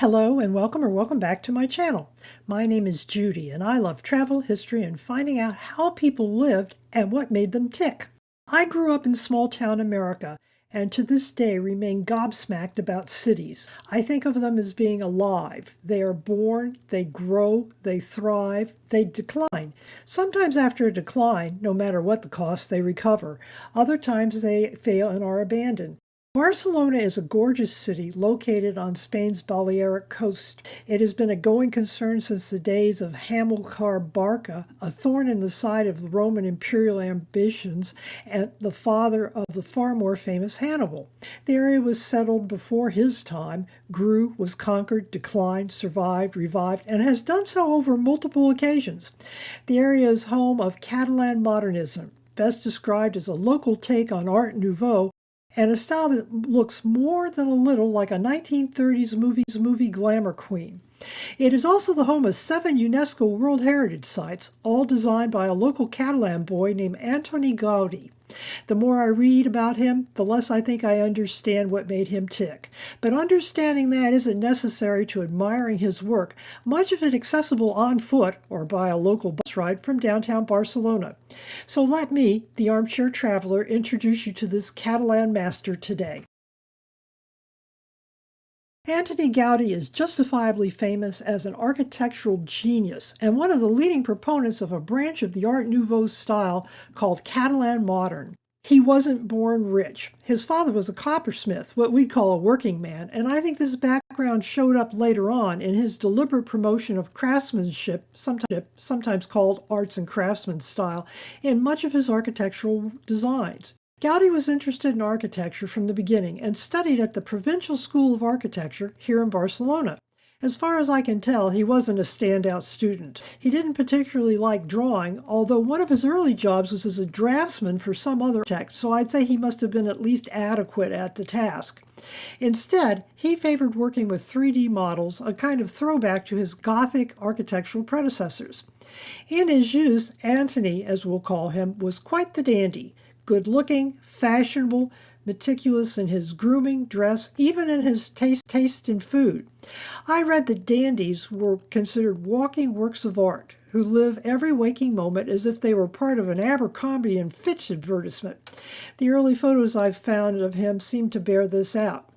Hello and welcome back to my channel. My name is Judy and I love travel, history, and finding out how people lived and what made them tick. I grew up in small-town America and to this day remain gobsmacked about cities. I think of them as being alive. They are born, they grow, they thrive, they decline. Sometimes after a decline, no matter what the cost, they recover. Other times they fail and are abandoned. Barcelona is a gorgeous city located on Spain's Balearic coast. It has been a going concern since the days of Hamilcar Barca, a thorn in the side of the Roman imperial ambitions and the father of the far more famous Hannibal. The area was settled before his time, grew, was conquered, declined, survived, revived, and has done so over multiple occasions. The area is home of Catalan modernism, best described as a local take on Art Nouveau, and a style that looks more than a little like a 1930s movie glamour queen. It is also the home of 7 UNESCO World Heritage Sites, all designed by a local Catalan boy named Antoni Gaudi. The more I read about him, the less I think I understand what made him tick. But understanding that isn't necessary to admiring his work, much of it accessible on foot or by a local bus ride from downtown Barcelona. So let me, the Armchair Traveler, introduce you to this Catalan master today. Antoni Gaudi is justifiably famous as an architectural genius and one of the leading proponents of a branch of the Art Nouveau style called Catalan modern. He wasn't born rich. His father was a coppersmith, what we'd call a working man, and I think this background showed up later on in his deliberate promotion of craftsmanship, sometimes called arts and craftsman style, in much of his architectural designs. Gaudi was interested in architecture from the beginning and studied at the Provincial School of Architecture here in Barcelona. As far as I can tell, he wasn't a standout student. He didn't particularly like drawing, although one of his early jobs was as a draftsman for some other architect, so I'd say he must have been at least adequate at the task. Instead, he favored working with 3D models, a kind of throwback to his Gothic architectural predecessors. In his youth, Antoni, as we'll call him, was quite the dandy. Good-looking, fashionable, meticulous in his grooming, dress, even in his taste in food. I read that dandies were considered walking works of art, who live every waking moment as if they were part of an Abercrombie & Fitch advertisement. The early photos I've found of him seem to bear this out.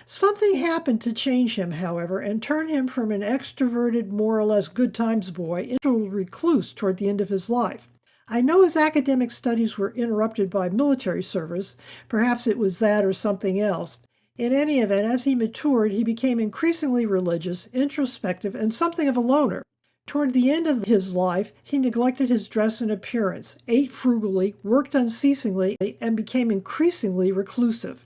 Something happened to change him, however, and turn him from an extroverted, more or less good times boy into a recluse toward the end of his life. I know his academic studies were interrupted by military service. Perhaps it was that or something else. In any event, as he matured, he became increasingly religious, introspective, and something of a loner. Toward the end of his life, he neglected his dress and appearance, ate frugally, worked unceasingly, and became increasingly reclusive.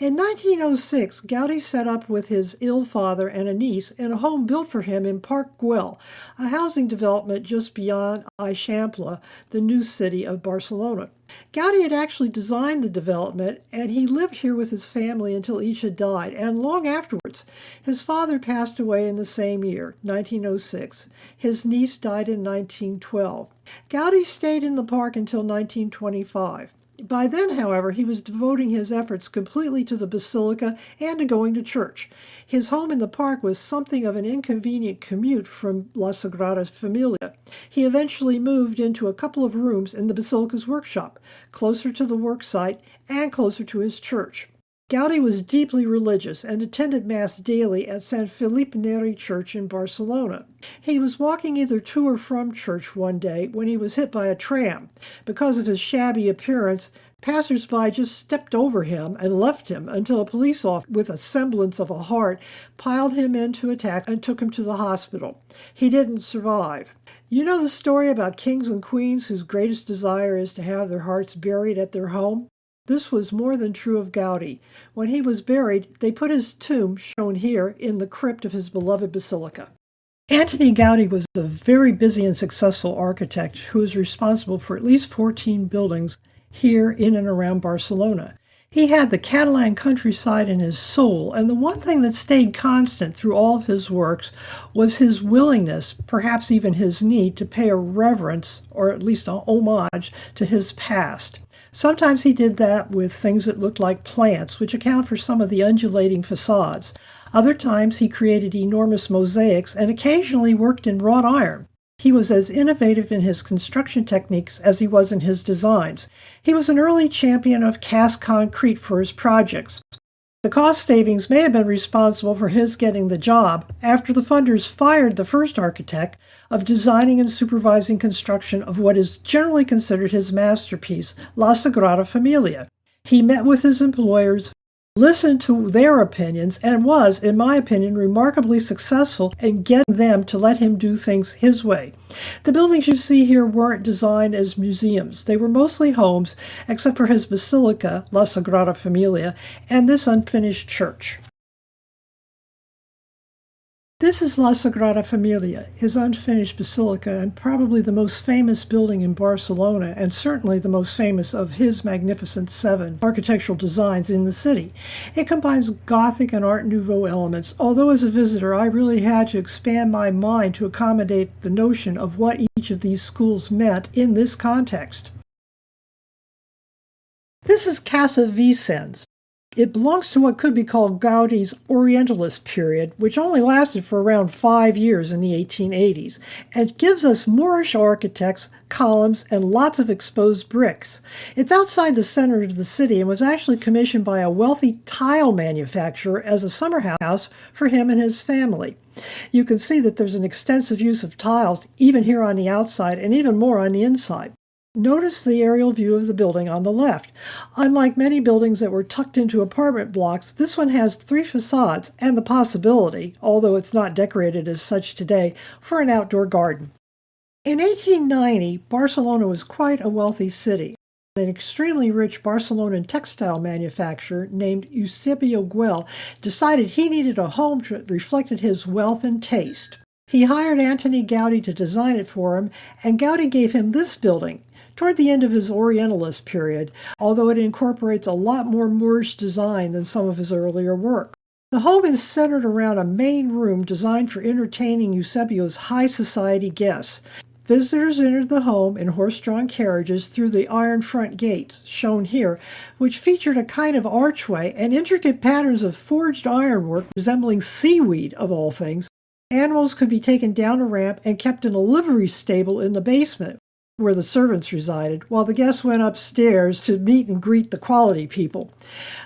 In 1906, Gaudi set up with his ill father and a niece in a home built for him in Parc Güell, a housing development just beyond Eixample, the new city of Barcelona. Gaudi had actually designed the development, and he lived here with his family until each had died, and long afterwards. His father passed away in the same year, 1906. His niece died in 1912. Gaudi stayed in the park until 1925. By then, however, he was devoting his efforts completely to the basilica and to going to church. His home in the park was something of an inconvenient commute from La Sagrada Familia. He eventually moved into a couple of rooms in the basilica's workshop, closer to the work site and closer to his church. Gaudi was deeply religious and attended Mass daily at Sant Felip Neri Church in Barcelona. He was walking either to or from church one day when he was hit by a tram. Because of his shabby appearance, passers-by just stepped over him and left him until a police officer with a semblance of a heart piled him into a taxi and took him to the hospital. He didn't survive. You know the story about kings and queens whose greatest desire is to have their hearts buried at their home? This was more than true of Gaudi. When he was buried, they put his tomb, shown here, in the crypt of his beloved basilica. Antoni Gaudi was a very busy and successful architect who was responsible for at least 14 buildings here in and around Barcelona. He had the Catalan countryside in his soul, and the one thing that stayed constant through all of his works was his willingness, perhaps even his need, to pay a reverence, or at least a homage, to his past. Sometimes he did that with things that looked like plants, which account for some of the undulating facades. Other times he created enormous mosaics and occasionally worked in wrought iron. He was as innovative in his construction techniques as he was in his designs. He was an early champion of cast concrete for his projects. The cost savings may have been responsible for his getting the job after the funders fired the first architect of designing and supervising construction of what is generally considered his masterpiece, La Sagrada Familia. He met with his employers, listened to their opinions, and was, in my opinion, remarkably successful in getting them to let him do things his way. The buildings you see here weren't designed as museums. They were mostly homes, except for his basilica, La Sagrada Familia, and this unfinished church. This is La Sagrada Familia, his unfinished basilica, and probably the most famous building in Barcelona, and certainly the most famous of his magnificent 7 architectural designs in the city. It combines Gothic and Art Nouveau elements, although as a visitor I really had to expand my mind to accommodate the notion of what each of these schools meant in this context. This is Casa Vicens. It belongs to what could be called Gaudi's Orientalist period, which only lasted for around 5 years in the 1880s, and gives us Moorish architects, columns, and lots of exposed bricks. It's outside the center of the city and was actually commissioned by a wealthy tile manufacturer as a summer house for him and his family. You can see that there's an extensive use of tiles, even here on the outside, and even more on the inside. Notice the aerial view of the building on the left. Unlike many buildings that were tucked into apartment blocks, this one has 3 facades and the possibility, although it's not decorated as such today, for an outdoor garden. In 1890, Barcelona was quite a wealthy city. An extremely rich Barcelonan textile manufacturer named Eusebio Güell decided he needed a home that reflected his wealth and taste. He hired Antoni Gaudi to design it for him, and Gaudi gave him this building toward the end of his Orientalist period, although it incorporates a lot more Moorish design than some of his earlier work. The home is centered around a main room designed for entertaining Eusebio's high society guests. Visitors entered the home in horse-drawn carriages through the iron front gates, shown here, which featured a kind of archway and intricate patterns of forged ironwork resembling seaweed, of all things. Animals could be taken down a ramp and kept in a livery stable in the basement, where the servants resided, while the guests went upstairs to meet and greet the quality people.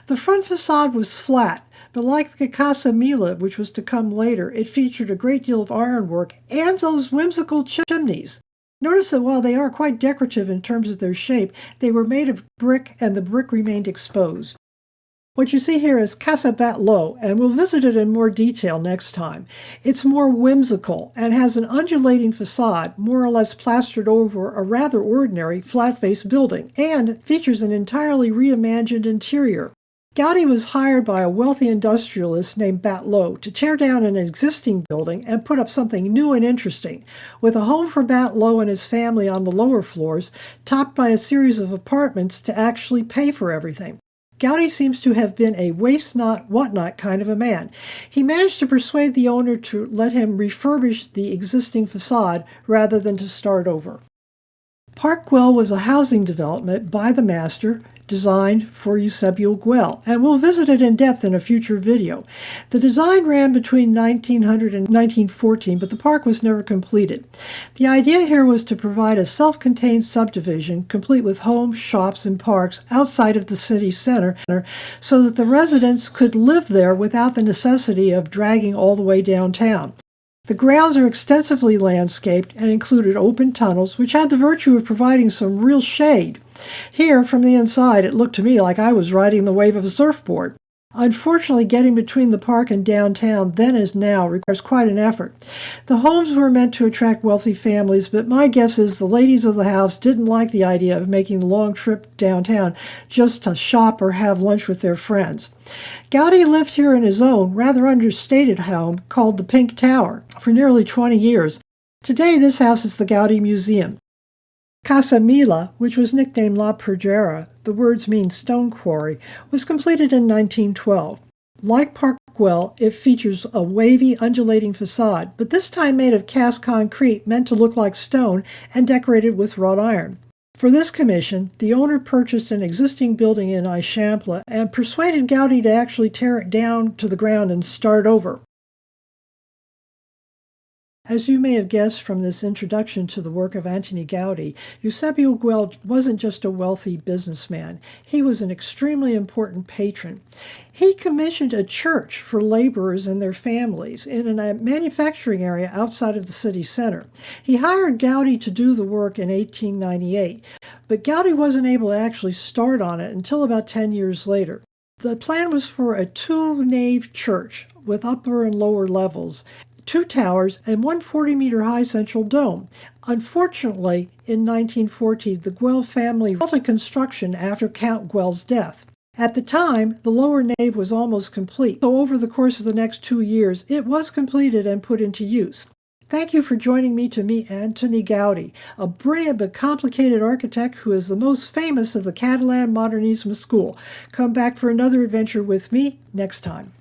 The front facade was flat, but like the Casa Mila, which was to come later, it featured a great deal of ironwork and those whimsical chimneys. Notice that while they are quite decorative in terms of their shape, they were made of brick and the brick remained exposed. What you see here is Casa Batlló, and we'll visit it in more detail next time. It's more whimsical and has an undulating facade, more or less plastered over a rather ordinary flat-faced building, and features an entirely reimagined interior. Gaudi was hired by a wealthy industrialist named Batlló to tear down an existing building and put up something new and interesting, with a home for Batlló and his family on the lower floors, topped by a series of apartments to actually pay for everything. Gaudi seems to have been a waste-not, want-not kind of a man. He managed to persuade the owner to let him refurbish the existing facade rather than to start over. Park Güell was a housing development by the master designed for Eusebio Güell, and we'll visit it in depth in a future video. The design ran between 1900 and 1914, but the park was never completed. The idea here was to provide a self-contained subdivision, complete with homes, shops, and parks outside of the city center, so that the residents could live there without the necessity of dragging all the way downtown. The grounds are extensively landscaped and included open tunnels, which had the virtue of providing some real shade. Here, from the inside, it looked to me like I was riding the wave of a surfboard. Unfortunately, getting between the park and downtown then as now requires quite an effort. The homes were meant to attract wealthy families, but my guess is the ladies of the house didn't like the idea of making the long trip downtown just to shop or have lunch with their friends. Gaudi lived here in his own, rather understated home called the Pink Tower for nearly 20 years. Today, this house is the Gaudi Museum. Casa Mila, which was nicknamed La Pedrera, the words mean stone quarry, was completed in 1912. Like Park Güell, it features a wavy, undulating facade, but this time made of cast concrete meant to look like stone and decorated with wrought iron. For this commission, the owner purchased an existing building in Eixample and persuaded Gaudi to actually tear it down to the ground and start over. As you may have guessed from this introduction to the work of Antoni Gaudi, Eusebio Güell wasn't just a wealthy businessman. He was an extremely important patron. He commissioned a church for laborers and their families in a manufacturing area outside of the city center. He hired Gaudi to do the work in 1898, but Gaudi wasn't able to actually start on it until about 10 years later. The plan was for a two-nave church with upper and lower levels, 2 towers, and one 40-meter-high central dome. Unfortunately, in 1914, the Güell family halted construction after Count Güell's death. At the time, the lower nave was almost complete, so over the course of the next 2 years, it was completed and put into use. Thank you for joining me to meet Antoni Gaudi, a brilliant but complicated architect who is the most famous of the Catalan Modernisme school. Come back for another adventure with me next time.